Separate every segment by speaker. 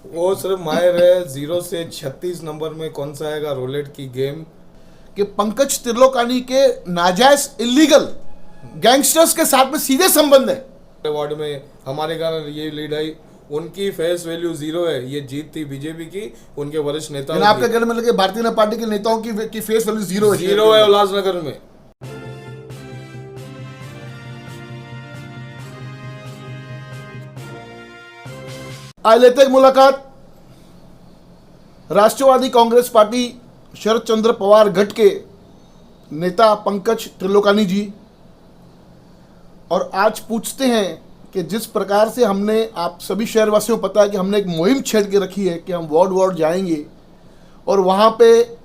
Speaker 1: वो सिर्फ माहिर है 0 से 36 नंबर में कौन सा आएगा रोलेट की गेम।
Speaker 2: कि पंकज त्रिलोकानी के नाजायज इलीगल गैंगस्टर्स के साथ में सीधे संबंध है।
Speaker 1: वार्ड में हमारे कारण ये लीड आई, उनकी फेस वैल्यू 0 है। ये जीत थी बीजेपी की, उनके वरिष्ठ नेताओं
Speaker 2: आपके कहने में लगे भारतीय जनता पार्टी के नेताओं की फेस वैल्यू 0 है।
Speaker 1: 0 है उल्लासनगर में।
Speaker 2: आज लेते हैं मुलाकात राष्ट्रवादी कांग्रेस पार्टी शरद चंद्र पवार गठ के नेता पंकज त्रिलोकानी जी, और आज पूछते हैं कि जिस प्रकार से हमने, आप सभी शहरवासियों को पता है कि हमने एक मुहिम छेड़ के रखी है कि हम वार्ड वार्ड जाएंगे और वहाँ पे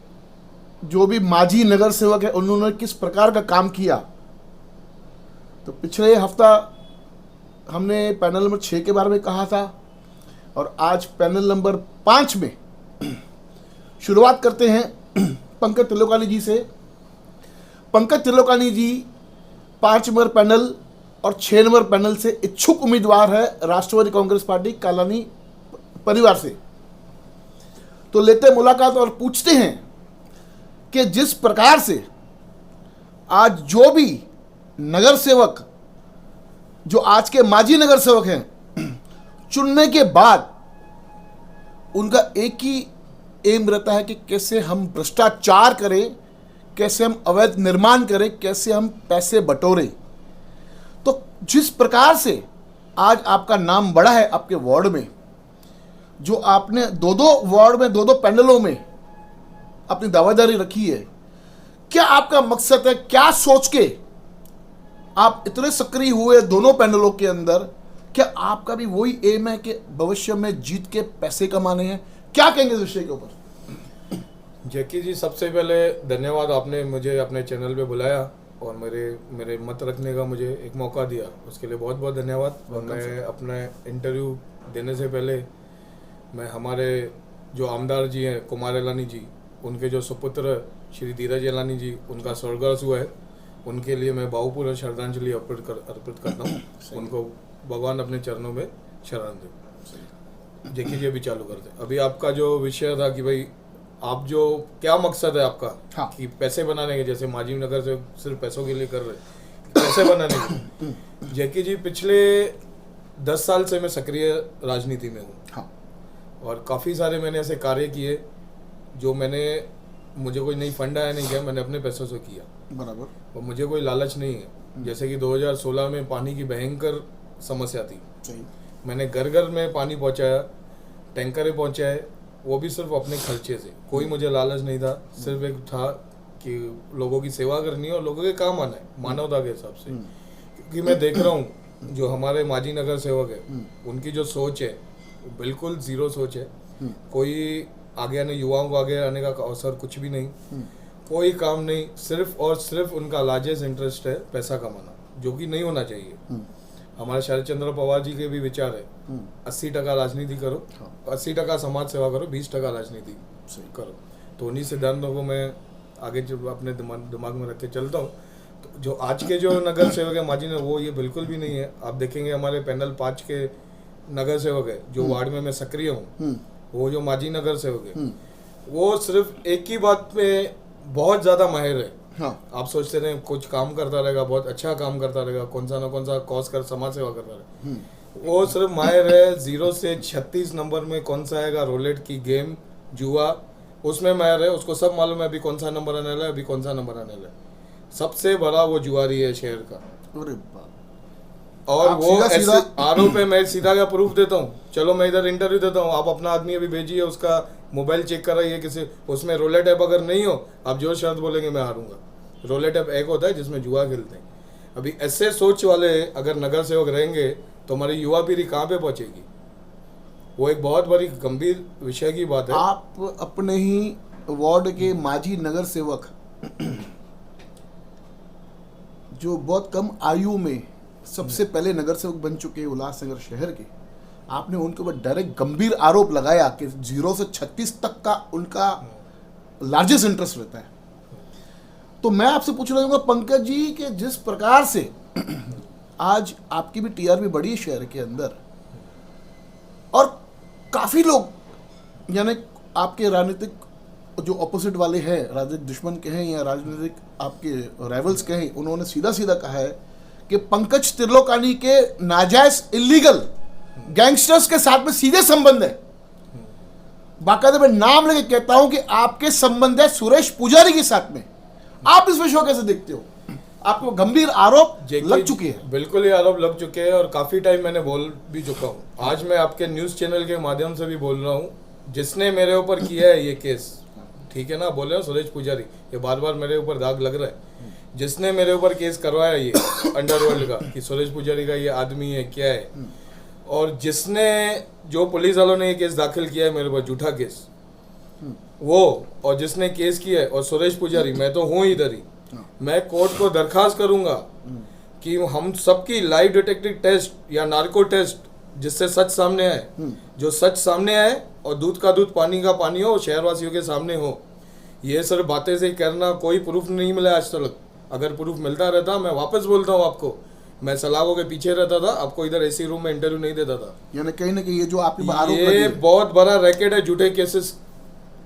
Speaker 2: जो भी माजी नगर सेवक है उन्होंने किस प्रकार का काम किया। तो पिछले हफ्ता हमने पैनल नंबर 6 के बारे में कहा था और आज पैनल नंबर 5 में शुरुआत करते हैं पंकज त्रिलोकानी जी से। पंकज त्रिलोकानी जी 5 नंबर पैनल और 6 नंबर पैनल से इच्छुक उम्मीदवार है राष्ट्रवादी कांग्रेस पार्टी कालानी परिवार से। तो लेते हैं मुलाकात और पूछते हैं कि जिस प्रकार से आज जो भी नगर सेवक, जो आज के माजी नगर सेवक हैं, चुनने के बाद उनका एक ही एम रहता है कि कैसे हम भ्रष्टाचार करें, कैसे हम अवैध निर्माण करें, कैसे हम पैसे बटोरें। तो जिस प्रकार से आज आपका नाम बढ़ा है आपके वार्ड में, जो आपने दो वार्ड में दो पैनलों में अपनी दावेदारी रखी है, क्या आपका मकसद है, क्या सोच के आप इतने सक्रिय हुए दोनों पैनलों के अंदर? क्या आपका भी वही एम है कि भविष्य में जीत के पैसे कमाने हैं? क्या कहेंगे इस विषय के ऊपर?
Speaker 1: जैकी जी, सबसे पहले धन्यवाद, आपने मुझे अपने चैनल पे बुलाया और मेरे मत रखने का मुझे एक मौका दिया, उसके लिए बहुत बहुत धन्यवाद। और मैं अपने इंटरव्यू देने से पहले मैं हमारे जो आमदार जी हैं कुमार एलानी जी, उनके जो सुपुत्र श्री धीरज एलानी जी, उनका स्वर्गवास हुआ है, उनके लिए मैं भावपूर्ण श्रद्धांजलि अर्पित करता हूँ। उनको भगवान अपने चरणों में शरण दे। जेकी जी अभी चालू करते हैं। अभी आपका जो विषय था कि भाई आप जो क्या मकसद है आपका,
Speaker 2: हाँ।
Speaker 1: कि पैसे बनाने के, जैसे माजीव नगर से सिर्फ पैसों के लिए कर रहे, पैसे बनाने के। जेकी जी, पिछले 10 साल से मैं सक्रिय राजनीति में हूँ।
Speaker 2: हाँ।
Speaker 1: और काफ़ी सारे मैंने ऐसे कार्य किए जो मुझे कोई नई फंड आया नहीं किया, मैंने अपने पैसों से किया।
Speaker 2: बराबर।
Speaker 1: और मुझे कोई लालच नहीं है। जैसे कि 2016 में पानी की भयंकर समस्या थी,
Speaker 2: सही।
Speaker 1: मैंने घर घर में पानी पहुंचाया, टैंकरें पहुंचाए, वो भी सिर्फ अपने खर्चे से। कोई मुझे लालच नहीं था, सिर्फ एक था कि लोगों की सेवा करनी है और लोगों के काम आना है, मानवता के हिसाब से। क्योंकि मैं देख रहा हूँ जो हमारे माजी नगर सेवक है, उनकी जो सोच है वो बिल्कुल 0 सोच है। कोई आगे आने, युवाओं को आगे आने का अवसर कुछ भी नहीं, कोई काम नहीं, सिर्फ और सिर्फ उनका लार्जेस्ट इंटरेस्ट है पैसा कमाना, जो कि नहीं होना चाहिए। हमारे शरद चंद्र पवार जी के भी विचार है 80% राजनीति करो, 80% समाज सेवा करो, 20% राजनीति करो। तो उन्हीं सिद्धांतों को मैं आगे जो अपने दिमाग में रख के चलता हूँ। तो जो आज के जो नगर सेवक है माजी ने, वो ये बिल्कुल भी नहीं है। आप देखेंगे हमारे पैनल 5 के नगर सेवक है जो वार्ड में मैं सक्रिय हूँ, वो जो माजी नगर सेवक है वो सिर्फ एक ही बात पे बहुत ज़्यादा माहिर है।
Speaker 2: हाँ।
Speaker 1: आप सोचते रहे कुछ काम करता रहेगा, बहुत अच्छा काम करता रहेगा, कौन सा कॉज कर समाज सेवा करता रहेगा। वो सिर्फ माहिर है 0 से 36 नंबर में कौन सा आएगा रोलेट की गेम, जुआ, उसमें माहिर है। उसको सब मालूम है अभी कौन सा नंबर आने वाला है, अभी कौन सा नंबर आने वाला है। सबसे बड़ा वो जुआरी है शहर का।
Speaker 2: अरे बाप।
Speaker 1: और
Speaker 2: आप
Speaker 1: वो
Speaker 2: सीधा
Speaker 1: ऐसे आरोप है, मैं सीधा क्या प्रूफ देता हूँ। चलो मैं इधर इंटरव्यू देता हूँ, आप अपना आदमी अभी भेजिए, उसका मोबाइल चेक कराइए किसी, उसमें रोलेट ऐप अगर नहीं हो, आप जो शर्त बोलेंगे मैं हारूंगा। रोलेट ऐप एक होता है जिसमें जुआ खेलते हैं। अभी ऐसे सोच वाले अगर नगर सेवक रहेंगे तो हमारी युवा पीढ़ी कहाँ पे पहुंचेगी? वो एक बहुत बड़ी गंभीर विषय की बात है।
Speaker 2: आप अपने ही वार्ड के माजी नगर सेवक जो बहुत कम आयु में सबसे पहले नगर सेवक बन चुके उल्लासनगर शहर के, आपने उनके ऊपर डायरेक्ट गंभीर आरोप लगाया कि 0 से 36 तक का उनका लार्जेस्ट इंटरेस्ट रहता है। तो मैं आपसे पूछना चाहूँगा पंकज जी कि जिस प्रकार से आज आपकी भी टीआरपी बढ़ी है शहर के अंदर, और काफ़ी लोग यानी आपके राजनीतिक जो ऑपोजिट वाले हैं, राजनीतिक दुश्मन कहें या राजनीतिक आपके राइवल्स कहें, उन्होंने सीधा सीधा कहा है कि पंकज त्रिलोकानी के नाजायज इलीगल गैंगस्टर्स के साथ में सीधे संबंध है। बाकायदा मैं नाम लेके कहता हूं कि आपके संबंध है सुरेश पुजारी के साथ में। आप इस विषय को कैसे देखते हो? आपको गंभीर आरोप लग चुके हैं।
Speaker 1: बिल्कुल, ये आरोप लग चुके हैं और काफी टाइम मैंने बोल भी चुका हूँ। आज मैं आपके न्यूज चैनल के माध्यम से भी बोल रहा हूँ, जिसने मेरे ऊपर किया है ये केस, ठीक है ना, बोल रहे हो सुरेश पुजारी, ये बार बार मेरे ऊपर दाग लग रहा है। जिसने मेरे ऊपर केस करवाया ये अंडरवर्ल्ड का कि सुरेश पुजारी का ये आदमी है क्या है, और जिसने जो पुलिस वालों ने ये केस दाखिल किया है मेरे ऊपर, झूठा केस, वो और जिसने केस किया है, और सुरेश पुजारी, मैं तो हूँ इधर ही, मैं कोर्ट को दरखास्त करूंगा कि हम सबकी लाइव डिटेक्टिव टेस्ट या नार्को टेस्ट जिससे सच सामने आए, जो सच सामने आए और दूध का दूध पानी का पानी हो, शहरवासियों के सामने हो। ये सिर्फ बातें से करना, कोई प्रूफ नहीं मिला आज तक। अगर प्रूफ मिलता रहता, मैं वापस बोलता हूँ आपको, मैं सलाखों के पीछे रहता था, आपको इधर एसी रूम में इंटरव्यू नहीं देता था।
Speaker 2: यानी कहीं ना कहीं ये जो आपके आरोप
Speaker 1: ये बहुत बड़ा रैकेट है झूठे केसेस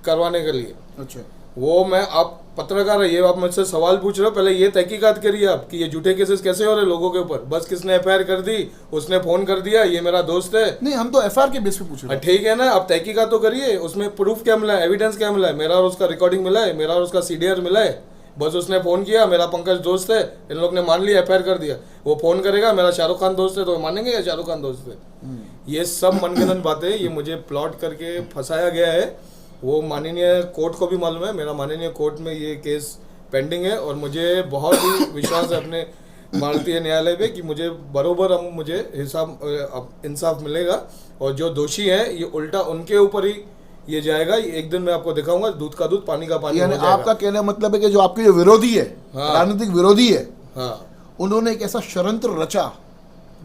Speaker 1: करवाने के लिए।
Speaker 2: अच्छा,
Speaker 1: वो मैं, आप पत्रकार है, ये आप मुझसे सवाल पूछ रहे हो, पहले ये तहकीकात करिए आप कि ये झूठे केसेस कैसे हो रहे लोगों के ऊपर। बस किसने एफआईआर कर दी, उसने फोन कर दिया, ये मेरा दोस्त है।
Speaker 2: नहीं, हम तो एफआईआर के बेस पे पूछ रहे हैं।
Speaker 1: ठीक है ना, आप तहकीकात तो करिए, उसमें प्रूफ क्या मिला है, एविडेंस क्या मिला है, मेरा और उसका रिकॉर्डिंग मिला है, मेरा और उसका सीडीआर मिला है। बस उसने फोन किया, मेरा पंकज दोस्त है, इन लोग ने मान लिया, एफआईआर कर दिया। वो फोन करेगा, मेरा शाहरुख खान दोस्त है, तो मानेंगे या शाहरुख खान दोस्त है? ये सब मनगढ़ंत बातें, ये मुझे प्लॉट करके फंसाया गया है। वो माननीय कोर्ट को भी मालूम है, मेरा माननीय कोर्ट में ये केस पेंडिंग है, और मुझे बहुत ही विश्वास है अपने भारतीय न्यायालय पे कि मुझे बरोबर मुझे इंसाफ मिलेगा, और जो दोषी हैं ये उल्टा उनके ऊपर ही ये जाएगा। एक दिन मैं आपको दिखाऊंगा, दूध का दूध पानी का पानी हो जाएगा।
Speaker 2: आपका कहने का मतलब है कि जो आपके जो विरोधी है,
Speaker 1: हाँ,
Speaker 2: राजनीतिक विरोधी है,
Speaker 1: हाँ,
Speaker 2: उन्होंने एक ऐसा षड्यंत्र रचा,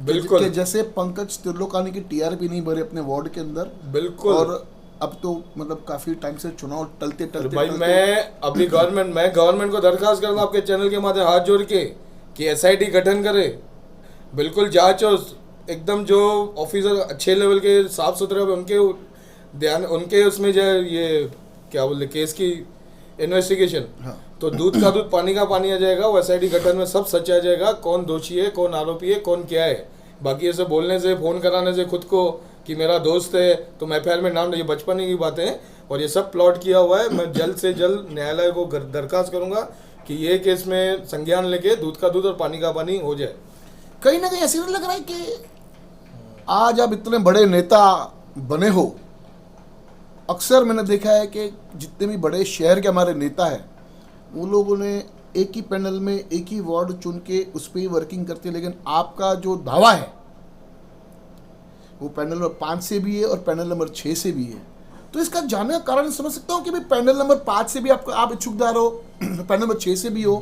Speaker 1: बिल्कुल,
Speaker 2: कि जैसे पंकज त्रिलोकानी की टीआरपी नहीं भरे अपने वार्ड के अंदर,
Speaker 1: बिल्कुल।
Speaker 2: और अब तो मतलब काफी टाइम से चुनाव टलते
Speaker 1: भाई मैं अभी गवर्नमेंट को दरखास्त करूंगा आपके चैनल के माध्यम हाथ जोड़ के कि एसआईटी गठन करे, बिल्कुल जांच हो, एकदम जो ऑफिसर अच्छे लेवल के साफ सुथरे उनके ध्यान, उनके उसमें जो ये क्या बोलते केस की इन्वेस्टिगेशन।
Speaker 2: हाँ।
Speaker 1: तो दूध का दूध पानी का पानी आ जाएगा, वो एसआईटी गठन में सब सच आ जाएगा, कौन दोषी है, कौन आरोपी है, कौन क्या है। बाकी ऐसे बोलने से, फोन कराने से खुद को कि मेरा दोस्त है तुम एफआईआर में नाम, ये बचपन की बातें हैं, और ये सब प्लॉट किया हुआ है। मैं जल्द से जल्द न्यायालय को दरखास्त करूंगा कि ये केस में संज्ञान लेके दूध का दूध और पानी का पानी हो जाए।
Speaker 2: कहीं ना कहीं ऐसे नहीं लग रहा है कि आज आप इतने बड़े नेता बने हो, अक्सर मैंने देखा है कि जितने भी बड़े शहर के हमारे नेता हैं, वो लोगों ने एक ही पैनल में एक ही वार्ड चुन के उस पर ही वर्किंग करते हैं, लेकिन आपका जो दावा है वो पैनल नंबर 5 से भी है और पैनल नंबर 6 से भी है। तो इसका जानने का कारण समझ सकता हूँ कि भाई पैनल नंबर 5 से भी आप इच्छुकदार हो, पैनल नंबर 6 से भी हो,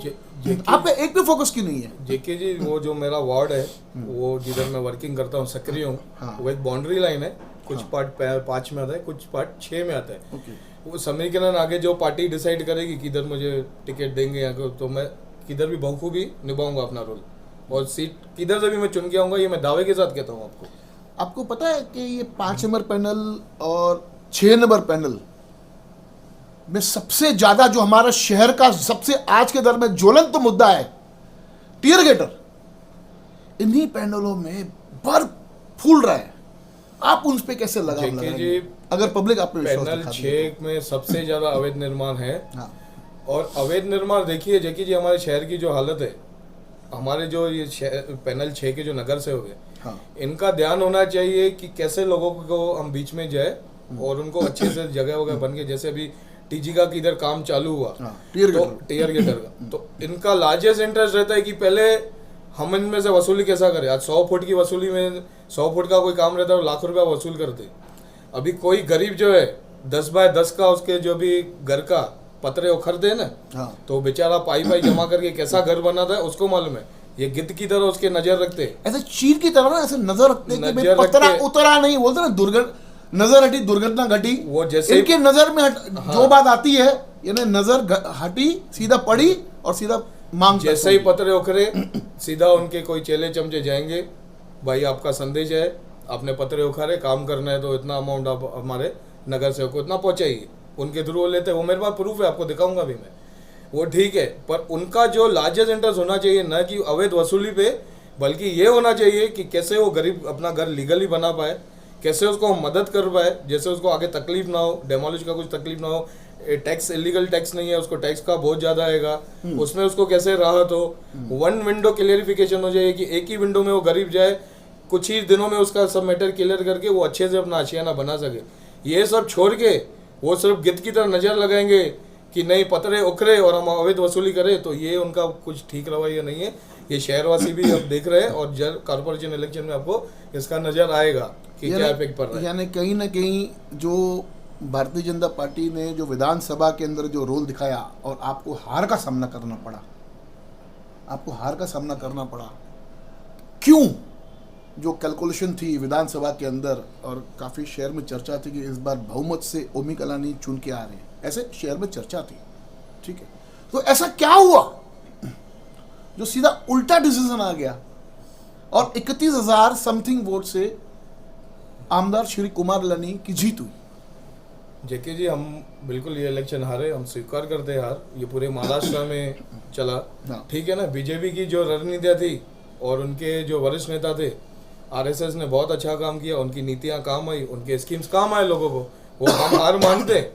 Speaker 2: आपका एक पे फोकस क्यों नहीं है?
Speaker 1: जेके जी, वो जो मेरा वार्ड है, वो जिधर मैं वर्किंग करता हूँ, सक्रिय हूँ,
Speaker 2: हाँ।
Speaker 1: वो एक बाउंड्री लाइन है, कुछ पार्ट 5 में आता है, कुछ पार्ट 6 में आता है। वो समीकरण आगे जो पार्टी डिसाइड करेगी किधर मुझे टिकट देंगे या तो मैं किधर भी बखूबी निभाऊंगा अपना रोल, और सीट किधर से भी मैं चुन के आऊंगा, ये मैं दावे के साथ कहता हूँ आपको।
Speaker 2: आपको पता है कि ये 5 नंबर पैनल और 6 नंबर पैनल में सबसे ज्यादा जो हमारा शहर का सबसे आज के दर में ज्वलंत मुद्दा है, टीयर गेटर, इन्हीं पैनलों में बर्फ फूल रहा है। आप उन पे कैसे लगाएंगे अगर पब्लिक आप पे विश्वास
Speaker 1: पैनल 6 में सबसे ज्यादा अवैध निर्माण है।
Speaker 2: हाँ।
Speaker 1: और अवैध निर्माण देखिए जेकी जी, हमारे शहर की जो हालत है, हमारे जो ये पैनल 6 के जो नगर सेवक है,
Speaker 2: हाँ।
Speaker 1: इनका ध्यान होना चाहिए कि कैसे लोगों को हम बीच में जाए और उनको अच्छे से जगह वगैरह बन के, जैसे अभी टीजी का किधर काम चालू हुआ,
Speaker 2: टीयर
Speaker 1: गेटर का, तो इनका लार्जेस्ट इंटरेस्ट रहता है कि पहले हम इनमें से वसूली कैसा करें। आज 100 फुट की वसूली में 100 फुट का कोई काम रहता है, लाख रुपया वसूल करते। अभी कोई गरीब जो है 10 बाय 10 का उसके जो भी घर का पतरे उखर दे ना,
Speaker 2: हाँ।
Speaker 1: तो बेचारा पाई जमा करके कैसा घर बनाता है उसको मालूम है। ये गिद्ध की तरह उसके नजर रखते,
Speaker 2: ऐसे चीर की तरह ना ऐसे नजर रखते कि भाई पतरा उतरा नहीं, बोलते ना नजर हटी दुर्घटना घटी,
Speaker 1: वो जैसे
Speaker 2: इनके नजर में हाँ। जो बात आती है यानी नजर हटी, सीधा पड़ी और सीधा मांग,
Speaker 1: जैसे ही पतरे उखरे सीधा उनके कोई चेले चमचे जाएंगे, भाई आपका संदेश है, आपने पत्रे उखाड़े, काम करना है तो इतना अमाउंट आप हमारे नगर सेवक को इतना पहुंचाइए, उनके थ्रू वो लेते हैं, वो मेरे पास प्रूफ है, आपको दिखाऊंगा भी मैं, वो ठीक है। पर उनका जो लार्जेस्ट इंटरेस्ट होना चाहिए ना कि अवैध वसूली पे, बल्कि ये होना चाहिए कि कैसे वो गरीब अपना घर लीगली बना पाए, कैसे उसको हम मदद कर पाए, जैसे उसको आगे तकलीफ ना हो, डेमोलिश का कुछ तकलीफ ना हो, टैक्स इलीगल टैक्स नहीं है, उसको टैक्स का बहुत ज़्यादा आएगा, उसमें उसको कैसे राहत हो, वन विंडो क्लियरिफिकेशन हो जाए कि एक ही विंडो में वो गरीब जाए, कुछ ही दिनों में उसका सब मैटर क्लियर करके वो अच्छे से अपना आशियाना बना सके। ये सब छोड़ के वो सिर्फ गिद्ध की तरह नज़र लगाएंगे कि नहीं पतरे उखरे और हम अवैध वसूली करें, तो ये उनका कुछ ठीक रवैया नहीं है। ये शहरवासी भी अब देख रहे हैं और जब कॉर्पोरेशन इलेक्शन में आपको इसका नज़र आएगा कि क्या इफेक्ट पड़ रहा है।
Speaker 2: यानी कहीं ना कहीं जो भारतीय जनता पार्टी ने जो विधानसभा के अंदर जो रोल दिखाया और आपको हार का सामना करना पड़ा, आपको हार का सामना करना पड़ा, क्यों? जो कैलकुलेशन थी विधानसभा के अंदर और काफ़ी शहर में चर्चा थी कि इस बार बहुमत से ओमी कलानी चुन के आ रहे हैं, ऐसे शहर में चर्चा थी, ठीक है। तो ऐसा क्या हुआ जो सीधा उल्टा डिसीजन आ गया और 31,000 समथिंग वोट से आमदार श्री कुमार लानी की जीत हुई?
Speaker 1: जेके जी, हम बिल्कुल ये इलेक्शन हारे, हम स्वीकार करते हैं हार, ये पूरे महाराष्ट्र में चला, ठीक है ना। बीजेपी की जो रणनीतियाँ थी और उनके जो वरिष्ठ नेता थे, आरएसएस ने बहुत अच्छा काम किया, उनकी नीतियाँ काम आई, उनके स्कीम्स काम आए लोगों को, वो हम हार मानते हैं।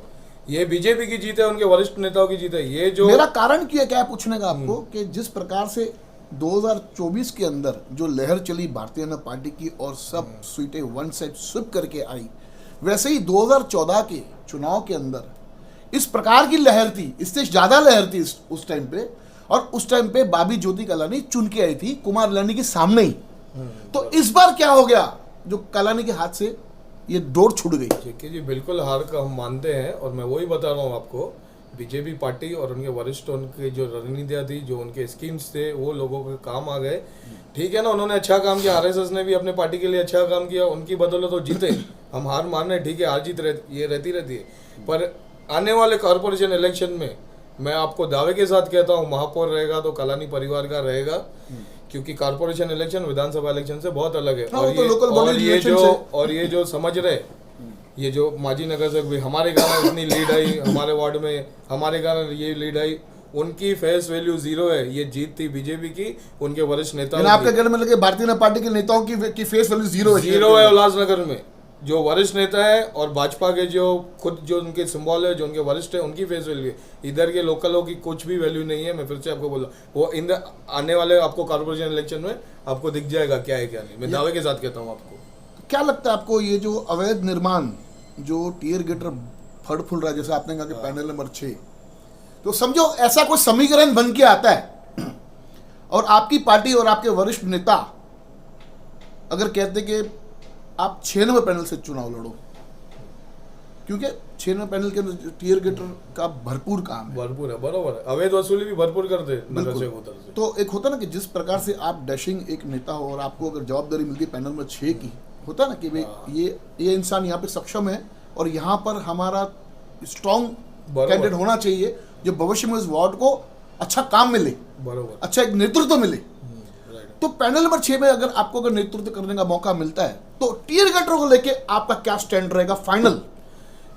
Speaker 1: ये बीजेपी की जीत है, उनके वरिष्ठ नेताओं की जीत है। ये जो
Speaker 2: मेरा कारण क्या है पूछने का आपको कि जिस प्रकार से 2024 के अंदर जो लहर चली भारतीय जनता पार्टी की और सब सीटें वन साइड स्विप करके आई, वैसे ही 2014 के चुनाव के अंदर इस प्रकार की लहर थी, इससे ज्यादा लहर थी उस टाइम पे, और उस टाइम पे बाबी ज्योति कलानी चुन के आई थी कुमार लानी के सामने ही। तो इस बार क्या हो गया जो कलानी के हाथ से ये डोर छूट गई?
Speaker 1: जेके जी, बिल्कुल हार का हम मानते हैं और मैं वही बता रहा हूँ आपको, बीजेपी पार्टी और उनके वरिष्ठ, उनके जो रणनीतियाँ थी, जो उनके स्कीम्स थे, वो लोगों के काम आ गए, ठीक है ना। उन्होंने अच्छा काम किया, आरएसएस ने भी अपने पार्टी के लिए अच्छा काम किया, उनकी बदौलत तो जीते। हम हार मान रहे, ठीक है, हार जीत ये रहती है, पर आने वाले कॉर्पोरेशन इलेक्शन में मैं आपको दावे के साथ कहता हूँ महापौर रहेगा तो कलानी परिवार का रहेगा, क्योंकि कॉर्पोरेशन इलेक्शन विधानसभा इलेक्शन से बहुत अलग है। और ये जो समझ रहे, ये जो माजी नगर से भी हमारे कारण इतनी लीड आई, हमारे वार्ड में हमारे कारण ये लीड आई, उनकी फेस वैल्यू 0 है। ये जीत थी बीजेपी की, उनके वरिष्ठ नेताओं की।
Speaker 2: आपके घर में लगे भारतीय जनता पार्टी के नेताओं की फेस वैल्यू 0
Speaker 1: है। उल्लासनगर में जो वरिष्ठ नेता है और भाजपा के जो खुद जो उनके सिंबल है, जो उनके वरिष्ठ है, उनकी फेस वैल्यू है। इधर के लोकलों की कुछ भी वैल्यू नहीं है। मैं फिर से आपको बोला, वो इन आने वाले आपको कॉर्पोरेशन इलेक्शन में आपको दिख जाएगा क्या है क्या नहीं। मैं दावे के साथ कहता हूँ। आपको
Speaker 2: क्या लगता है, आपको ये जो अवैध निर्माण, जो टीयर गेटर फड़ फुल रहा है, जैसे आपने कहा कि पैनल नंबर 6, तो समझो ऐसा कोई समीकरण बन के आता है और आपकी पार्टी और आपके वरिष्ठ नेता अगर कहते कि आप 6 नंबर पैनल से चुनाव लड़ो, क्योंकि 6 नंबर पैनल के अंदर टीयर गेटर का भरपूर काम है।
Speaker 1: भरपूर है, बरोबर है। अवैध वसूली भी भरपूर करते नगर से उधर से।
Speaker 2: तो एक होता ना कि जिस प्रकार से आप डैशिंग एक नेता हो और आपको अगर जवाबदारी मिलती है पैनल नंबर 6 की, होता ना कि भाई ये इंसान यहाँ पे सक्षम है और यहाँ पर हमारा स्ट्रॉन्ग कैंडिडेट होना चाहिए जो भविष्य में इस वार्ड को अच्छा काम मिले, बरोबर, अच्छा एक नेतृत्व मिले। तो पैनल नंबर 6 में अगर नेतृत्व करने का मौका मिलता है तो टीयर गेटर को लेके आपका क्या स्टैंड रहेगा फाइनल?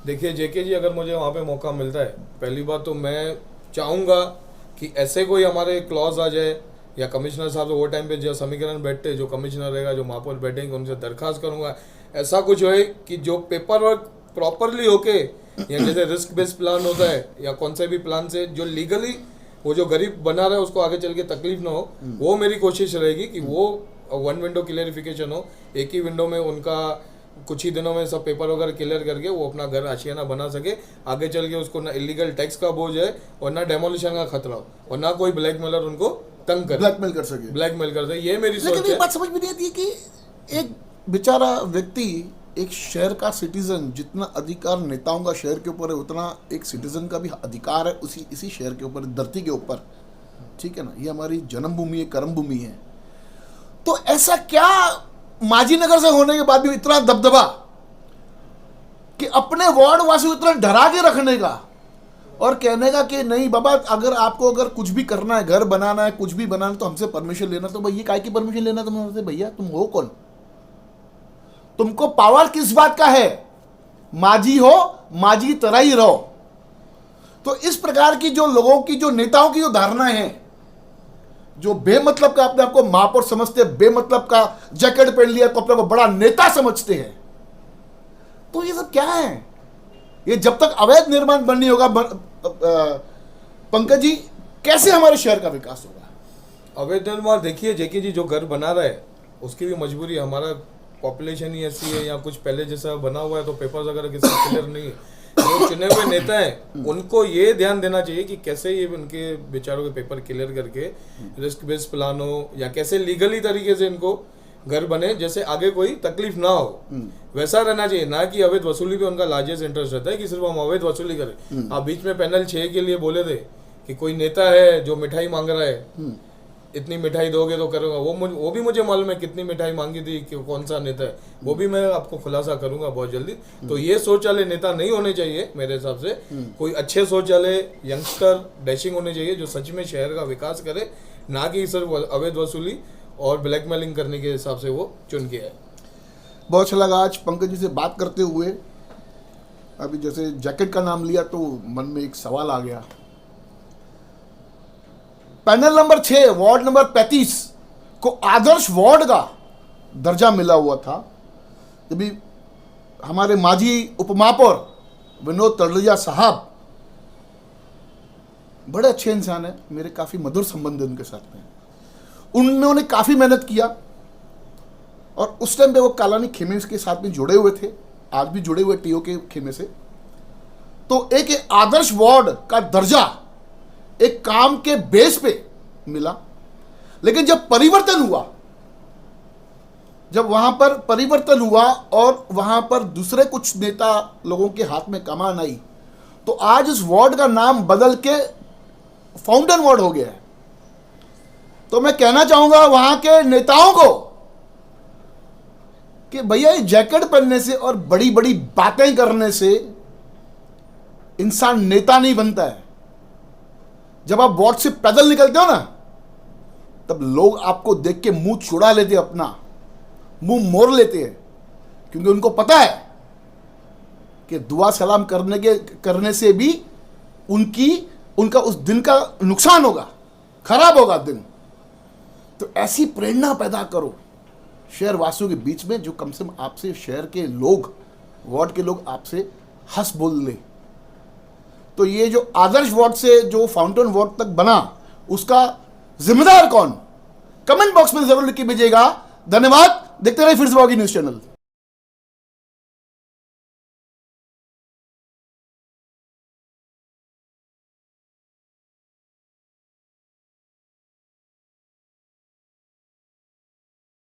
Speaker 1: देखिए जेके जी, अगर मुझे वहाँ पे मौका मिलता है, पहली बात तो मैं चाहूँगा कि ऐसे कोई हमारे क्लॉज आ जाए, या कमिश्नर साहब वो टाइम पे जो समीकरण बैठते, जो कमिश्नर रहेगा, जो महापौर बैठेंगे, उनसे दरखास्त करूँगा ऐसा कुछ हो कि जो पेपर वर्क प्रॉपरली होके, या जैसे रिस्क बेस्ड प्लान होता है या कौन से भी प्लान से जो लीगली वो जो गरीब बना रहा है उसको आगे चल के तकलीफ ना हो, वो मेरी कोशिश रहेगी कि वो वन विंडो क्लियरिफिकेशन हो, एक ही विंडो में उनका कुछ ही दिनों में सब पेपर वगैरह क्लियर करके वो अपना घर आशियाना बना सके, आगे चल के उसको ना इलीगल टैक्स का बोझ है और ना डेमोलिशन का खतरा हो और ना कोई ब्लैकमेलर उनको तंग करे, ब्लैकमेल कर सके। ये मेरी सोच है।
Speaker 2: बात समझ में नहीं आती कि एक बेचारा व्यक्ति, एक शहर का सिटीजन, जितना अधिकार नेताओं का शहर के ऊपर है उतना एक सिटीजन का भी अधिकार है इसी शहर के ऊपर, धरती के ऊपर, ठीक है ना। ये हमारी जन्मभूमि है, कर्मभूमि है। तो ऐसा क्या माजी नगर से होने के बाद भी इतना दबदबा कि अपने वार्ड वासी को इतना डरा के रखने का और कहने का कि नहीं बाबा, अगर कुछ भी करना है, घर बनाना है, कुछ भी बनाना, तो हमसे परमिशन लेना। तो भाई ये काय की परमिशन लेना तुम हमसे? भैया तुम हो कौन? तुमको पावर किस बात का है, माझी हो माझी की तरह ही रहो। तो इस प्रकार की जो लोगों की, जो नेताओं की जो धारणाएं हैं, जो बेमतलब का अपने आपको महापौर समझते हैं, बेमतलब का जैकेट पहन लिया तो अपने को बड़ा नेता समझते हैं, तो ये सब क्या है? ये जब तक अवैध निर्माण बंद नहीं होगा, पंकज जी, कैसे हमारे शहर का विकास होगा?
Speaker 1: अवैध निर्माण देखिए, जेके जी जो घर बना रहा है उसकी भी मजबूरी है, हमारा पॉपुलेशन ही ऐसी है, या कुछ पहले जैसा बना हुआ है तो पेपर्स वगैरह किसी क्लियर नहीं है। जो चुने हुए नेता हैं उनको ये ध्यान देना चाहिए कि कैसे ये उनके बेचारों के पेपर क्लियर करके रिस्क बेस्ड प्लान हो, या कैसे लीगली तरीके से इनको घर बने, जैसे आगे कोई तकलीफ ना हो, वैसा रहना चाहिए। ना कि अवैध वसूली पे उनका लार्जेस्ट इंटरेस्ट रहता है कि सिर्फ हम अवैध वसूली करें। आप बीच में पैनल 6 के लिए बोले थे कि कोई नेता है जो मिठाई मांग रहा है, इतनी मिठाई दोगे तो करूंगा, वो भी मुझे मालूम है कितनी मिठाई मांगी थी, कि कौन सा नेता है, वो भी मैं आपको खुलासा करूंगा बहुत जल्दी। तो ये सोच वाले नेता नहीं होने चाहिए मेरे हिसाब से। कोई अच्छे सोच वाले यंगस्टर डैशिंग होने चाहिए जो सच में शहर का विकास करे, ना कि सिर्फ अवैध वसूली और ब्लैकमेलिंग करने के हिसाब से वो चुन के है।
Speaker 2: बहुत अच्छा लगा आज पंकज जी से बात करते हुए। अभी जैसे जैकेट का नाम लिया तो मन में एक सवाल आ गया। पैनल नंबर 6 वार्ड नंबर 35 को आदर्श वार्ड का दर्जा मिला हुआ था। जब भी हमारे माजी उपमहापौर विनोद तलरेजा साहब, बड़े अच्छे इंसान हैं, मेरे काफ़ी मधुर संबंध है उनके साथ में, उन्होंने काफ़ी मेहनत किया और उस टाइम पे वो कालानी खेमे के साथ में जुड़े हुए थे, आज भी जुड़े हुए टीओ के खेमे से। तो एक आदर्श वार्ड का दर्जा एक काम के बेस पे मिला। लेकिन जब परिवर्तन हुआ, जब वहां पर परिवर्तन हुआ और वहां पर दूसरे कुछ नेता लोगों के हाथ में कमान आई, तो आज इस वार्ड का नाम बदल के फाउंटेन वार्ड हो गया है। तो मैं कहना चाहूंगा वहां के नेताओं को कि भैया ये जैकेट पहनने से और बड़ी बड़ी बातें करने से इंसान नेता नहीं बनता है। जब आप वार्ड से पैदल निकलते हो ना, तब लोग आपको देख के मुंह चुड़ा लेते हैं, अपना मुंह मोड़ लेते हैं, क्योंकि उनको पता है कि दुआ सलाम करने से भी उनका उस दिन का नुकसान होगा, खराब होगा दिन। तो ऐसी प्रेरणा पैदा करो शहर वासियों के बीच में, जो कम से कम आपसे शहर के लोग, वार्ड के लोग आपसे हंस बोल ले। तो ये जो आदर्श वार्ड से जो फाउंटेन वार्ड तक बना, उसका जिम्मेदार कौन? कमेंट बॉक्स में जरूर लिख के भेजिएगा। धन्यवाद। देखते रहिए फिर से न्यूज़ चैनल।